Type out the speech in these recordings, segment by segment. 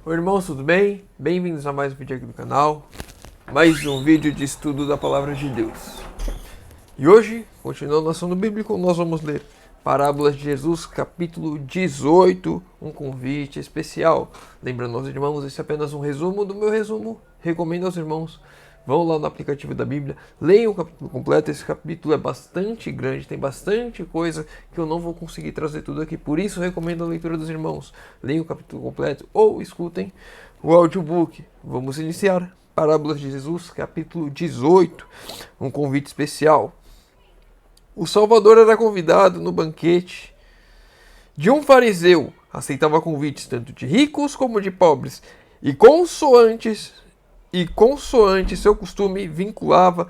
Oi irmãos, tudo bem? Bem-vindos a mais um vídeo aqui do canal. Mais um vídeo de estudo da Palavra de Deus. E hoje, continuando o assunto bíblico, nós vamos ler Parábolas de Jesus, capítulo 18, um convite especial. Lembrando aos irmãos, esse é apenas um resumo do meu resumo. Recomendo aos irmãos, vão lá no aplicativo da Bíblia, leiam o capítulo completo. Esse capítulo é bastante grande, tem bastante coisa que eu não vou conseguir trazer tudo aqui. Por isso, recomendo a leitura dos irmãos. Leiam o capítulo completo ou escutem o audiobook. Vamos iniciar. Parábolas de Jesus, capítulo 18, um convite especial. O Salvador era convidado no banquete de um fariseu. Aceitava convites tanto de ricos como de pobres. E consoante seu costume, vinculava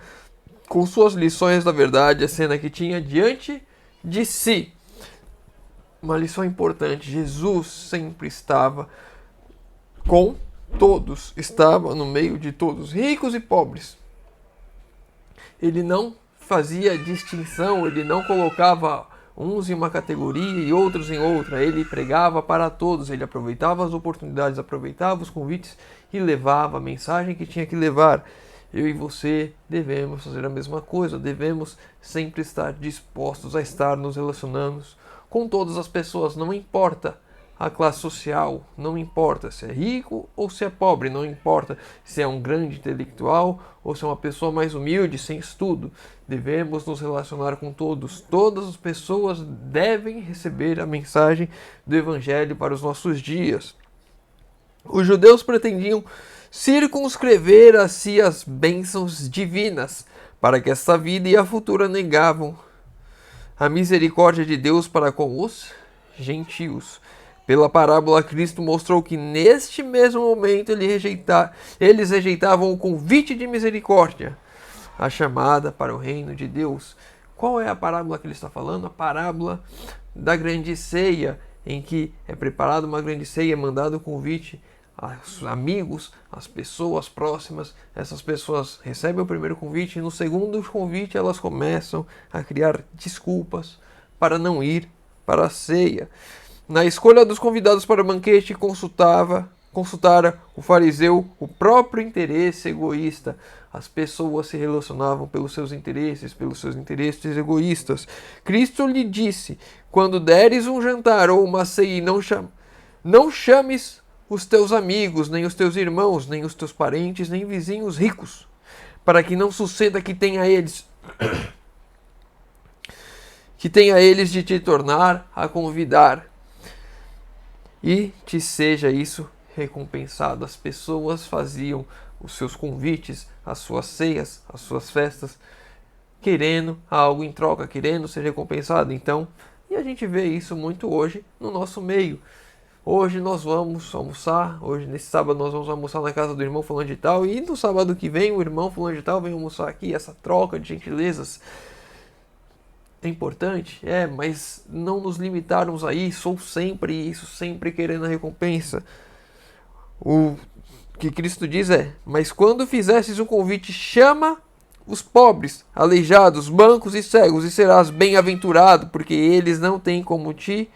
com suas lições da verdade a cena que tinha diante de si. Uma lição importante: Jesus sempre estava com todos, estava no meio de todos, ricos e pobres. Ele não fazia distinção, ele não colocava uns em uma categoria e outros em outra. Ele pregava para todos, ele aproveitava as oportunidades, aproveitava os convites e levava a mensagem que tinha que levar. Eu e você devemos fazer a mesma coisa, devemos sempre estar dispostos a estar nos relacionando com todas as pessoas, não importa a classe social, não importa se é rico ou se é pobre, não importa se é um grande intelectual ou se é uma pessoa mais humilde, sem estudo. Devemos nos relacionar com todos. Todas as pessoas devem receber a mensagem do Evangelho para os nossos dias. Os judeus pretendiam circunscrever a si as bênçãos divinas, para que esta vida e a futura negavam a misericórdia de Deus para com os gentios. Pela parábola, Cristo mostrou que neste mesmo momento eles rejeitavam o convite de misericórdia, a chamada para o reino de Deus. Qual é a parábola que ele está falando? A parábola da grande ceia, em que é preparada uma grande ceia, é mandado o convite aos amigos, às pessoas próximas. Essas pessoas recebem o primeiro convite e no segundo convite elas começam a criar desculpas para não ir para a ceia. Na escolha dos convidados para o banquete, consultara o fariseu o próprio interesse egoísta. As pessoas se relacionavam pelos seus interesses egoístas. Cristo lhe disse: quando deres um jantar ou uma ceia, não chames os teus amigos, nem os teus irmãos, nem os teus parentes, nem vizinhos ricos, para que não suceda que tenha eles de te tornar a convidar e te seja isso recompensado. As pessoas faziam os seus convites, as suas ceias, as suas festas, querendo algo em troca, querendo ser recompensado. Então, e a gente vê isso muito hoje no nosso meio. Hoje nós vamos almoçar, nesse sábado nós vamos almoçar na casa do irmão fulano de tal, e no sábado que vem o irmão fulano de tal vem almoçar aqui. Essa troca de gentilezas é importante, mas não nos limitarmos a isso, ou sempre querendo a recompensa. O que Cristo diz mas quando fizesses um convite, chama os pobres, aleijados, mancos e cegos, e serás bem-aventurado, porque eles não têm como te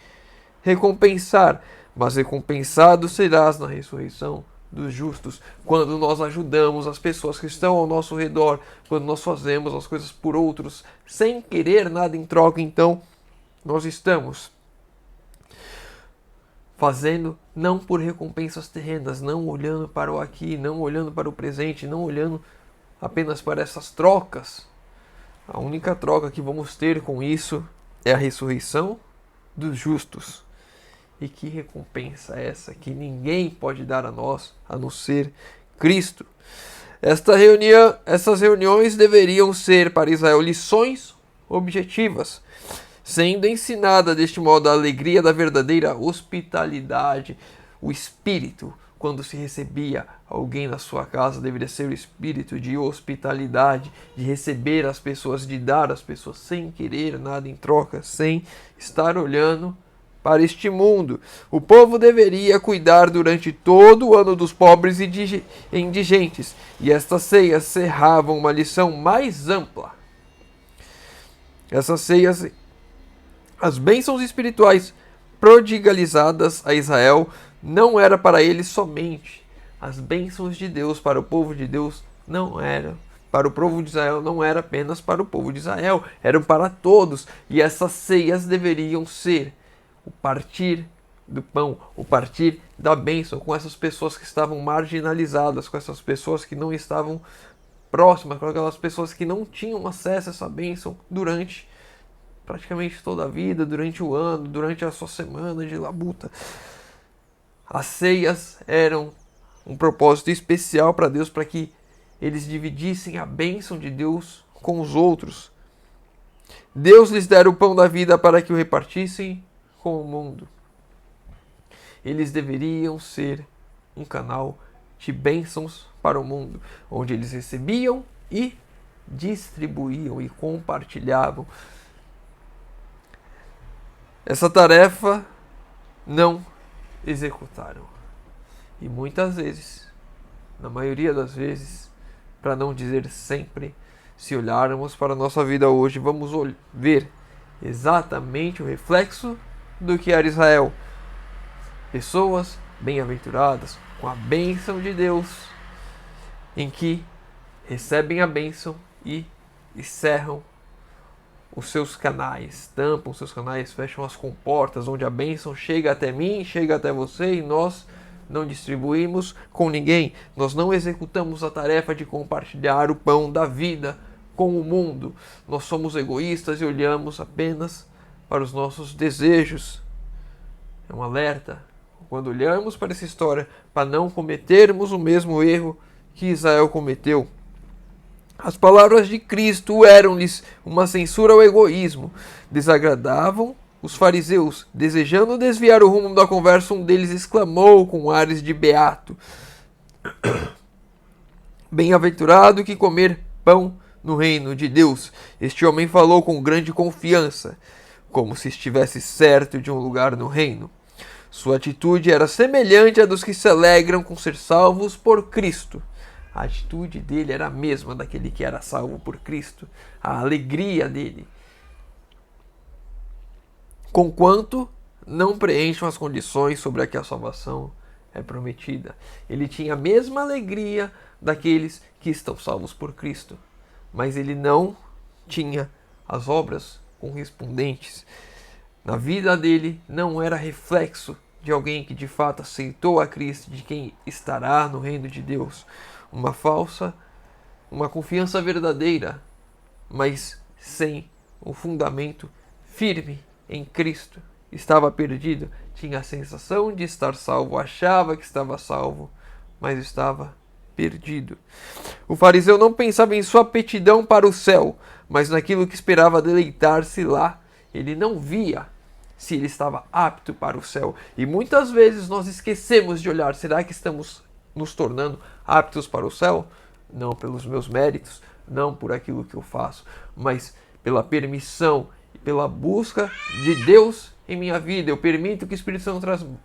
recompensar, mas recompensado serás na ressurreição dos justos. Quando nós ajudamos as pessoas que estão ao nosso redor, quando nós fazemos as coisas por outros sem querer nada em troca, então nós estamos fazendo não por recompensas terrenas, não olhando para o aqui, não olhando para o presente, não olhando apenas para essas trocas. A única troca que vamos ter com isso é a ressurreição dos justos. E que recompensa é essa que ninguém pode dar a nós, a não ser Cristo? Essas reuniões deveriam ser para Israel lições objetivas, sendo ensinada deste modo a alegria da verdadeira hospitalidade. O espírito, quando se recebia alguém na sua casa, deveria ser o espírito de hospitalidade, de receber as pessoas, de dar às pessoas sem querer nada em troca, sem estar olhando para este mundo. O povo deveria cuidar durante todo o ano dos pobres e indigentes, e estas ceias cerravam uma lição mais ampla. Essas ceias, as bênçãos espirituais prodigalizadas a Israel, não era para eles somente. As bênçãos de Deus para o povo de Deus não eram. Para o povo de Israel não era apenas para o povo de Israel, eram para todos. E essas ceias deveriam ser o partir do pão, o partir da bênção com essas pessoas que estavam marginalizadas, com essas pessoas que não estavam próximas, com aquelas pessoas que não tinham acesso a essa bênção durante praticamente toda a vida, durante o ano, durante a sua semana de labuta. As ceias eram um propósito especial para Deus, para que eles dividissem a bênção de Deus com os outros. Deus lhes dera o pão da vida para que o repartissem com o mundo. Eles deveriam ser um canal de bênçãos para o mundo, onde eles recebiam e distribuíam e compartilhavam. Essa tarefa não executaram. E muitas vezes, na maioria das vezes, para não dizer sempre, se olharmos para a nossa vida hoje, vamos ver exatamente o reflexo do que era Israel. Pessoas bem-aventuradas, com a bênção de Deus, em que recebem a bênção e encerram os seus canais, tampam os seus canais, fecham as comportas, onde a bênção chega até mim, chega até você, e nós não distribuímos com ninguém. Nós não executamos a tarefa de compartilhar o pão da vida com o mundo. Nós somos egoístas e olhamos apenas para os nossos desejos. É um alerta quando olhamos para essa história, para não cometermos o mesmo erro que Israel cometeu. As palavras de Cristo eram-lhes uma censura ao egoísmo. Desagradavam os fariseus. Desejando desviar o rumo da conversa, um deles exclamou com ares de beato: Bem-aventurado que comer pão no reino de Deus. Este homem falou com grande confiança, como se estivesse certo de um lugar no reino. Sua atitude era semelhante à dos que se alegram com ser salvos por Cristo. A atitude dele era a mesma daquele que era salvo por Cristo. A alegria dele. Conquanto não preencham as condições sobre a que a salvação é prometida. Ele tinha a mesma alegria daqueles que estão salvos por Cristo. Mas ele não tinha as obras correspondentes. Na vida dele não era reflexo de alguém que de fato aceitou a Cristo, de quem estará no reino de Deus. Uma confiança verdadeira, mas sem um fundamento firme em Cristo. Estava perdido, tinha a sensação de estar salvo, achava que estava salvo, mas estava perdido. O fariseu não pensava em sua aptidão para o céu, mas naquilo que esperava deleitar-se lá. Ele não via se ele estava apto para o céu. E muitas vezes nós esquecemos de olhar, será que estamos nos tornando aptos para o céu? Não pelos meus méritos, não por aquilo que eu faço, mas pela permissão e pela busca de Deus em minha vida. Eu permito que o Espírito Santo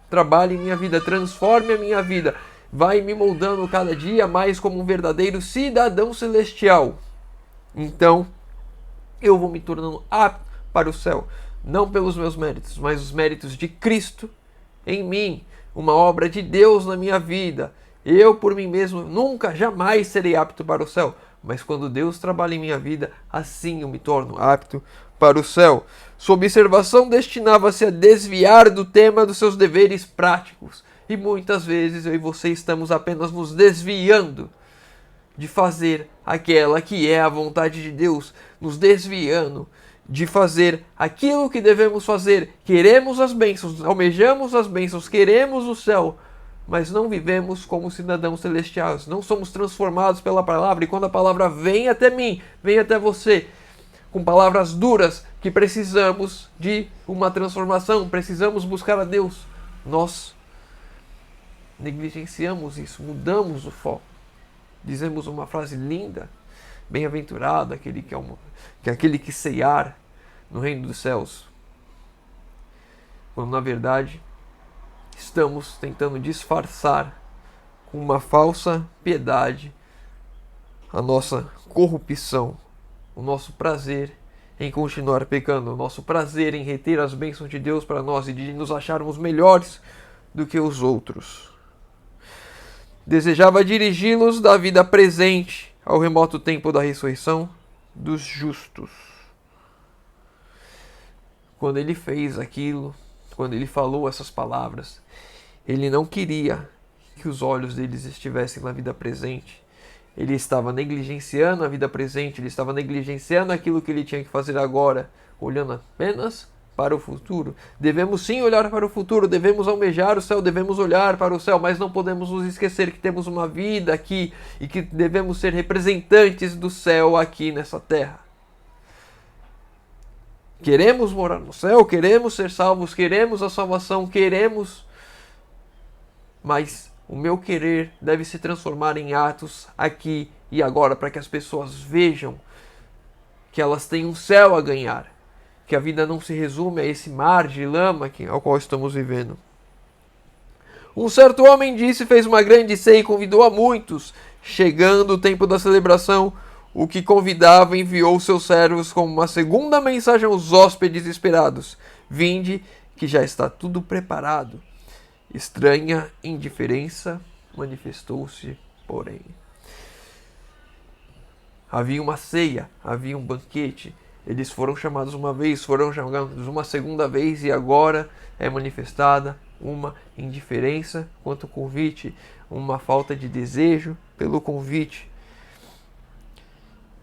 trabalhe em minha vida, transforme a minha vida, vai me moldando cada dia mais como um verdadeiro cidadão celestial. Então, eu vou me tornando apto para o céu, não pelos meus méritos, mas os méritos de Cristo em mim, uma obra de Deus na minha vida. Eu, por mim mesmo, nunca, jamais serei apto para o céu, mas quando Deus trabalha em minha vida, assim eu me torno apto para o céu. Sua observação destinava-se a desviar do tema dos seus deveres práticos, e muitas vezes eu e você estamos apenas nos desviando de fazer aquela que é a vontade de Deus, nos desviando de fazer aquilo que devemos fazer. Queremos as bênçãos, almejamos as bênçãos, queremos o céu, mas não vivemos como cidadãos celestiais, não somos transformados pela palavra, e quando a palavra vem até mim, vem até você, com palavras duras, que precisamos de uma transformação, precisamos buscar a Deus, nós negligenciamos isso, mudamos o foco, dizemos uma frase linda: bem-aventurado aquele que ceiar no reino dos céus, quando na verdade estamos tentando disfarçar com uma falsa piedade a nossa corrupção, o nosso prazer em continuar pecando, o nosso prazer em reter as bênçãos de Deus para nós e de nos acharmos melhores do que os outros. Desejava dirigi-los da vida presente ao remoto tempo da ressurreição dos justos. Quando ele fez aquilo, quando ele falou essas palavras, ele não queria que os olhos deles estivessem na vida presente. Ele estava negligenciando a vida presente, ele estava negligenciando aquilo que ele tinha que fazer agora, olhando apenas para o futuro. Devemos sim olhar para o futuro, devemos almejar o céu, devemos olhar para o céu, mas não podemos nos esquecer que temos uma vida aqui e que devemos ser representantes do céu aqui nessa terra. Queremos morar no céu, queremos ser salvos, queremos a salvação, queremos, mas o meu querer deve se transformar em atos aqui e agora, para que as pessoas vejam que elas têm um céu a ganhar, que a vida não se resume a esse mar de lama ao qual estamos vivendo. Um certo homem disse, fez uma grande ceia e convidou a muitos. Chegando o tempo da celebração, o que convidava enviou seus servos com uma segunda mensagem aos hóspedes esperados: vinde, que já está tudo preparado. Estranha indiferença manifestou-se, porém. Havia uma ceia, havia um banquete. Eles foram chamados uma vez, foram chamados uma segunda vez e agora é manifestada uma indiferença quanto ao convite, uma falta de desejo pelo convite.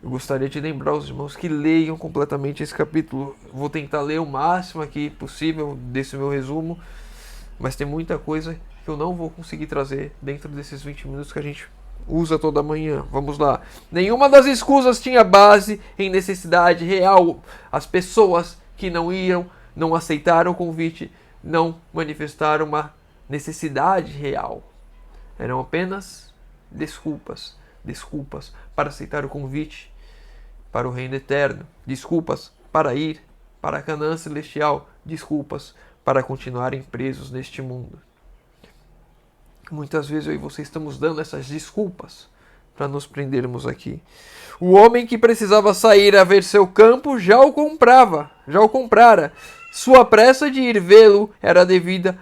Eu gostaria de lembrar os irmãos que leiam completamente esse capítulo. Vou tentar ler o máximo aqui possível desse meu resumo, mas tem muita coisa que eu não vou conseguir trazer dentro desses 20 minutos que a gente usa toda manhã. Vamos lá. Nenhuma das escusas tinha base em necessidade real. As pessoas que não aceitaram o convite, não manifestaram uma necessidade real. Eram apenas desculpas para aceitar o convite para o reino eterno, desculpas para ir para a Canaã celestial, desculpas para continuarem presos neste mundo. Muitas vezes eu e você estamos dando essas desculpas para nos prendermos aqui. O homem que precisava sair a ver seu campo já o comprara. Sua pressa de ir vê-lo era devida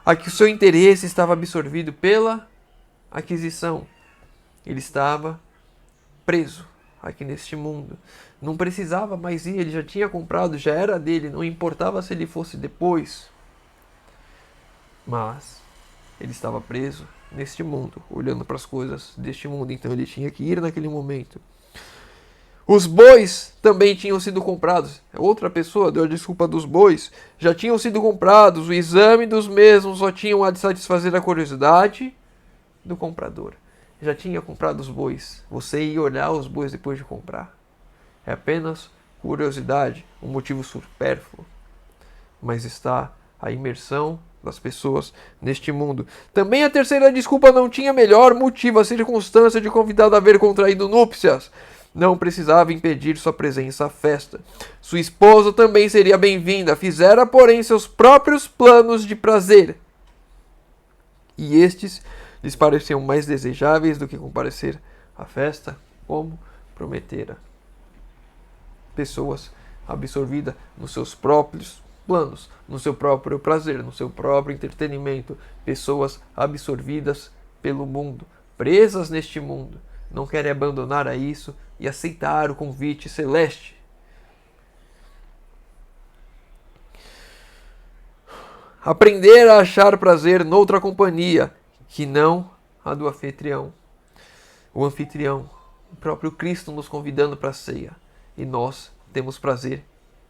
a que o seu interesse estava absorvido pela aquisição. Ele estava preso aqui neste mundo. Não precisava mais ir, ele já tinha comprado, já era dele, não importava se ele fosse depois. Mas ele estava preso neste mundo, olhando para as coisas deste mundo, então ele tinha que ir naquele momento. Os bois também tinham sido comprados. Outra pessoa deu a desculpa dos bois. Já tinham sido comprados, o exame dos mesmos só tinham a de satisfazer a curiosidade do comprador. Já tinha comprado os bois. Você ia olhar os bois depois de comprar. É apenas curiosidade, um motivo supérfluo. Mas está a imersão das pessoas neste mundo. Também a terceira desculpa não tinha melhor motivo, a circunstância de convidado a haver contraído núpcias. Não precisava impedir sua presença à festa. Sua esposa também seria bem-vinda, fizera, porém, seus próprios planos de prazer. E estes lhes pareciam mais desejáveis do que comparecer à festa, como prometera. Pessoas absorvidas nos seus próprios planos, no seu próprio prazer, no seu próprio entretenimento. Pessoas absorvidas pelo mundo, presas neste mundo, não querem abandonar a isso e aceitar o convite celeste. Aprender a achar prazer noutra companhia, que não a do anfitrião. O anfitrião, o próprio Cristo nos convidando para a ceia. E nós temos prazer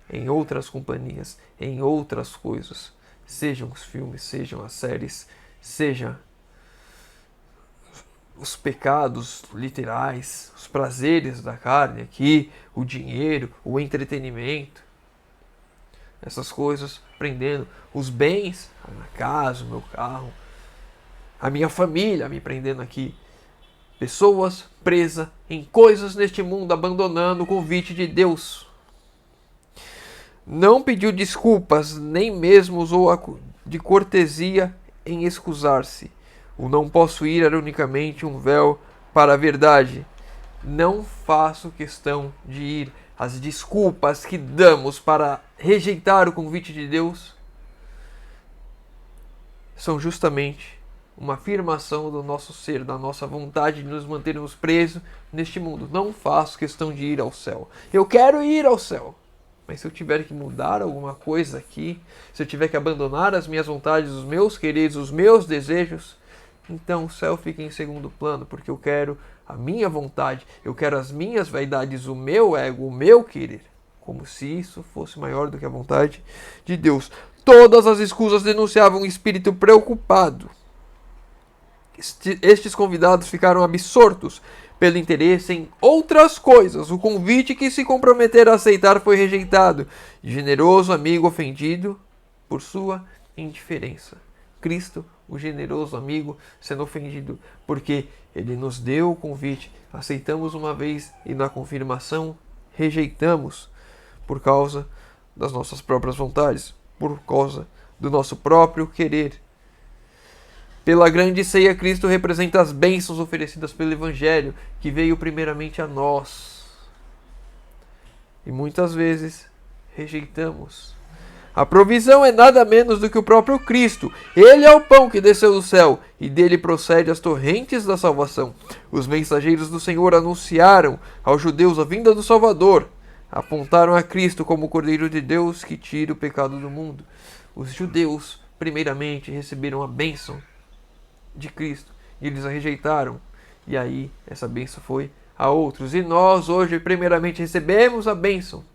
em outras companhias, em outras coisas. Sejam os filmes, sejam as séries, sejam os pecados literais, os prazeres da carne aqui, o dinheiro, o entretenimento. Essas coisas prendendo os bens, a minha casa, o meu carro, a minha família me prendendo aqui. Pessoas presas em coisas neste mundo, abandonando o convite de Deus. Não pediu desculpas, nem mesmo usou de cortesia em excusar-se. O não posso ir era unicamente um véu para a verdade. Não faço questão de ir. As desculpas que damos para rejeitar o convite de Deus são justamente uma afirmação do nosso ser, da nossa vontade de nos mantermos presos neste mundo. Não faço questão de ir ao céu. Eu quero ir ao céu. Mas se eu tiver que mudar alguma coisa aqui, se eu tiver que abandonar as minhas vontades, os meus queridos, os meus desejos, então o céu fica em segundo plano, porque eu quero a minha vontade, eu quero as minhas vaidades, o meu ego, o meu querer. Como se isso fosse maior do que a vontade de Deus. Todas as escusas denunciavam um espírito preocupado. Estes convidados ficaram absortos pelo interesse em outras coisas. O convite que se comprometeram a aceitar foi rejeitado. Generoso amigo ofendido por sua indiferença. Cristo, o generoso amigo, sendo ofendido porque ele nos deu o convite. Aceitamos uma vez e na confirmação rejeitamos por causa das nossas próprias vontades, por causa do nosso próprio querer. Pela grande ceia, Cristo representa as bênçãos oferecidas pelo Evangelho, que veio primeiramente a nós. E muitas vezes rejeitamos. A provisão é nada menos do que o próprio Cristo. Ele é o pão que desceu do céu, e dele procede as torrentes da salvação. Os mensageiros do Senhor anunciaram aos judeus a vinda do Salvador. Apontaram a Cristo como o Cordeiro de Deus que tira o pecado do mundo. Os judeus, primeiramente, receberam a bênção de Cristo, e eles a rejeitaram, e aí essa bênção foi a outros, e nós hoje primeiramente recebemos a bênção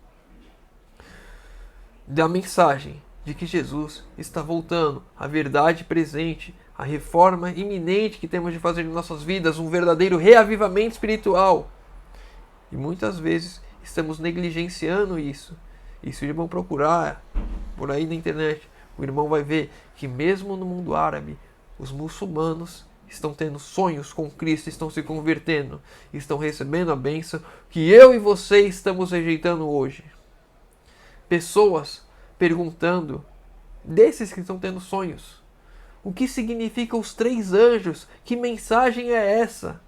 da mensagem de que Jesus está voltando, a verdade presente, a reforma iminente que temos de fazer em nossas vidas, um verdadeiro reavivamento espiritual, e muitas vezes estamos negligenciando isso. E se o irmão procurar por aí na internet, o irmão vai ver que mesmo no mundo árabe, os muçulmanos estão tendo sonhos com Cristo, estão se convertendo, estão recebendo a bênção que eu e você estamos rejeitando hoje. Pessoas perguntando, desses que estão tendo sonhos, o que significam os 3 anjos? Que mensagem é essa?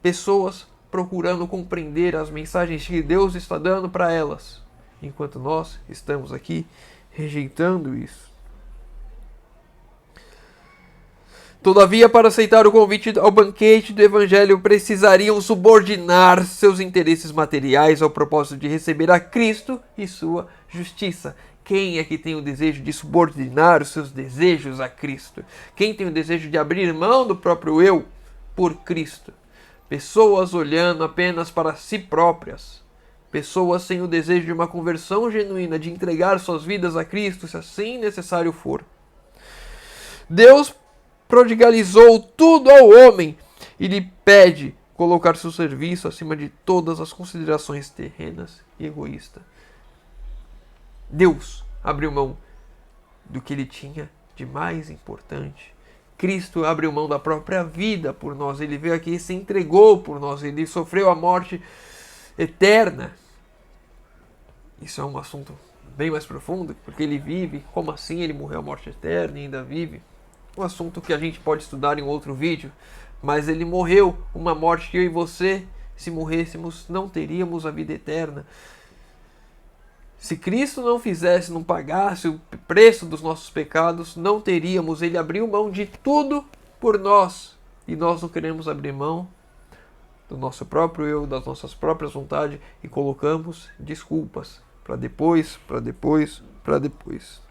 Pessoas procurando compreender as mensagens que Deus está dando para elas, enquanto nós estamos aqui rejeitando isso. Todavia, para aceitar o convite ao banquete do Evangelho, precisariam subordinar seus interesses materiais ao propósito de receber a Cristo e sua justiça. Quem é que tem o desejo de subordinar os seus desejos a Cristo? Quem tem o desejo de abrir mão do próprio eu por Cristo? Pessoas olhando apenas para si próprias. Pessoas sem o desejo de uma conversão genuína, de entregar suas vidas a Cristo, se assim necessário for. Deus prodigalizou tudo ao homem e lhe pede colocar seu serviço acima de todas as considerações terrenas e egoístas. Deus abriu mão do que ele tinha de mais importante. Cristo abriu mão da própria vida por nós. Ele veio aqui e se entregou por nós. Ele sofreu a morte eterna. Isso é um assunto bem mais profundo, porque ele vive. Como assim ele morreu a morte eterna e ainda vive? Um assunto que a gente pode estudar em outro vídeo, mas ele morreu uma morte que eu e você, se morrêssemos, não teríamos a vida eterna. Se Cristo não fizesse, não pagasse o preço dos nossos pecados, não teríamos. Ele abriu mão de tudo por nós, e nós não queremos abrir mão do nosso próprio eu, das nossas próprias vontades, e colocamos desculpas para depois, para depois, para depois.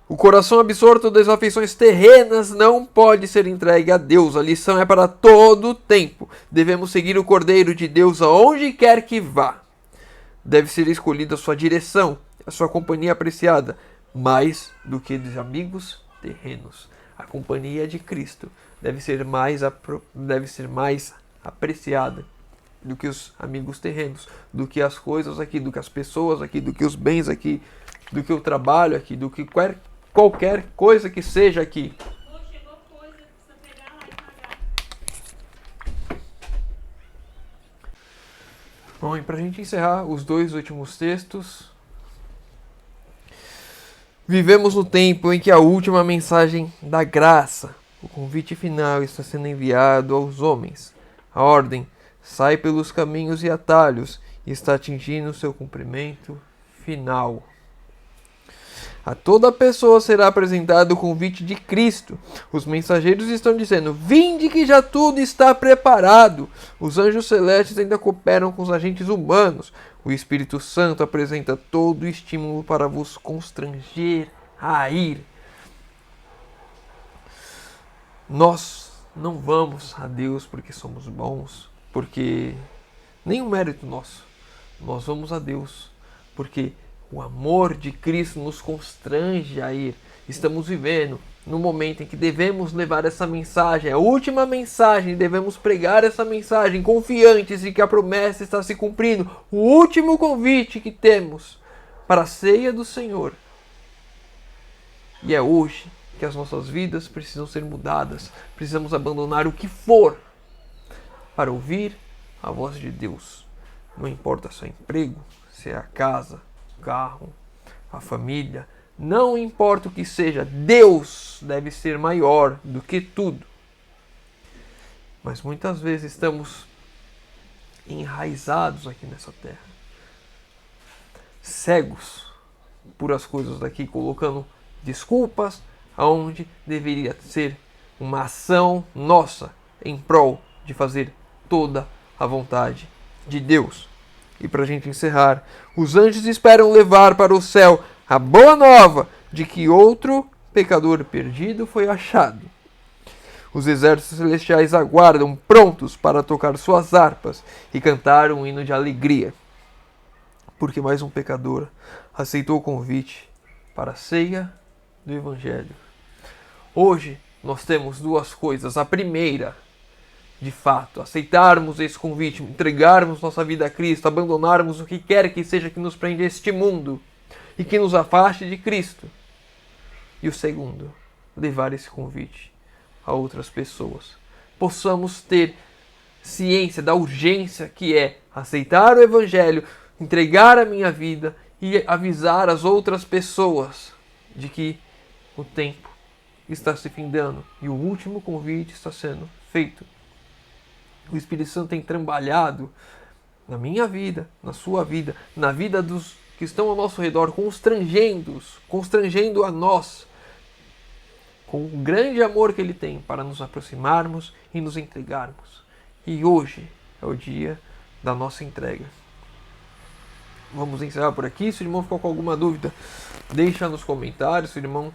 O coração absorto das afeições terrenas não pode ser entregue a Deus. A lição é para todo o tempo. Devemos seguir o Cordeiro de Deus aonde quer que vá. Deve ser escolhida a sua direção, a sua companhia apreciada, mais do que dos amigos terrenos. A companhia de Cristo deve ser mais apreciada do que os amigos terrenos, do que as coisas aqui, do que as pessoas aqui, do que os bens aqui, do que o trabalho aqui, do que qualquer coisa que seja aqui. Chegou coisa, precisa pegar lá e pagar. Bom, e para a gente encerrar os 2 últimos textos, vivemos no tempo em que a última mensagem da graça, o convite final, está sendo enviado aos homens. A ordem sai pelos caminhos e atalhos e está atingindo seu cumprimento final. A toda pessoa será apresentado o convite de Cristo. Os mensageiros estão dizendo: vinde que já tudo está preparado. Os anjos celestes ainda cooperam com os agentes humanos. O Espírito Santo apresenta todo o estímulo para vos constranger a ir. Nós não vamos a Deus porque somos bons, porque nenhum mérito nosso. Nós vamos a Deus porque o amor de Cristo nos constrange a ir. Estamos vivendo no momento em que devemos levar essa mensagem, a última mensagem, devemos pregar essa mensagem, confiantes de que a promessa está se cumprindo. O último convite que temos para a ceia do Senhor. E é hoje que as nossas vidas precisam ser mudadas. Precisamos abandonar o que for para ouvir a voz de Deus. Não importa seu emprego, se é a casa, o carro, a família, não importa o que seja, Deus deve ser maior do que tudo. Mas muitas vezes estamos enraizados aqui nessa terra, cegos por as coisas daqui, colocando desculpas aonde deveria ser uma ação nossa em prol de fazer toda a vontade de Deus. E para a gente encerrar, os anjos esperam levar para o céu a boa nova de que outro pecador perdido foi achado. Os exércitos celestiais aguardam prontos para tocar suas harpas e cantar um hino de alegria, porque mais um pecador aceitou o convite para a ceia do Evangelho. Hoje nós temos duas coisas. A primeira, de fato, aceitarmos esse convite, entregarmos nossa vida a Cristo, abandonarmos o que quer que seja que nos prende a este mundo e que nos afaste de Cristo. E o segundo, levar esse convite a outras pessoas. Possamos ter ciência da urgência que é aceitar o Evangelho, entregar a minha vida e avisar as outras pessoas de que o tempo está se findando e o último convite está sendo feito. O Espírito Santo tem trabalhado na minha vida, na sua vida, na vida dos que estão ao nosso redor, constrangendo a nós com o grande amor que Ele tem para nos aproximarmos e nos entregarmos. E hoje é o dia da nossa entrega. Vamos encerrar por aqui. Se o irmão ficou com alguma dúvida, deixa nos comentários. Se o irmão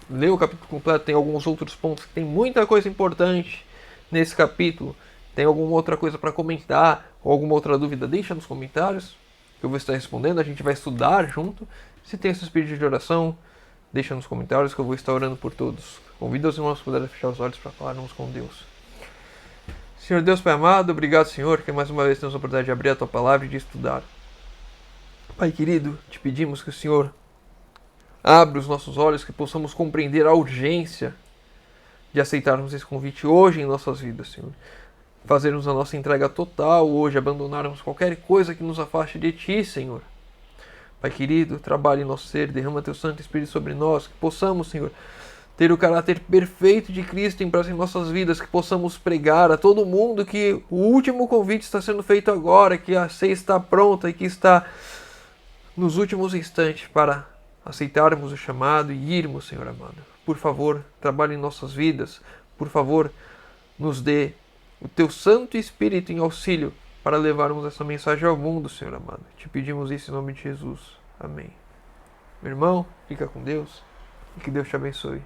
leu o capítulo completo, tem alguns outros pontos que tem muita coisa importante nesse capítulo. Tem alguma outra coisa para comentar ou alguma outra dúvida, deixa nos comentários que eu vou estar respondendo. A gente vai estudar junto. Se tem esses pedidos de oração, deixa nos comentários que eu vou estar orando por todos. Convido os irmãos a poderem fechar os olhos para falarmos com Deus. Senhor Deus Pai amado, obrigado, Senhor, que mais uma vez temos a oportunidade de abrir a Tua Palavra e de estudar. Pai querido, te pedimos que o Senhor abra os nossos olhos, que possamos compreender a urgência de aceitarmos esse convite hoje em nossas vidas, Senhor. Fazermos a nossa entrega total hoje, abandonarmos qualquer coisa que nos afaste de Ti, Senhor. Pai querido, trabalhe em nosso ser, derrama Teu Santo Espírito sobre nós, que possamos, Senhor, ter o caráter perfeito de Cristo em nossas vidas, que possamos pregar a todo mundo que o último convite está sendo feito agora, que a ceia está pronta e que está nos últimos instantes para aceitarmos o chamado e irmos, Senhor amado. Por favor, trabalhe em nossas vidas. Por favor, nos dê o Teu Santo Espírito em auxílio para levarmos essa mensagem ao mundo, Senhor amado. Te pedimos isso em nome de Jesus. Amém. Meu irmão, fica com Deus e que Deus te abençoe.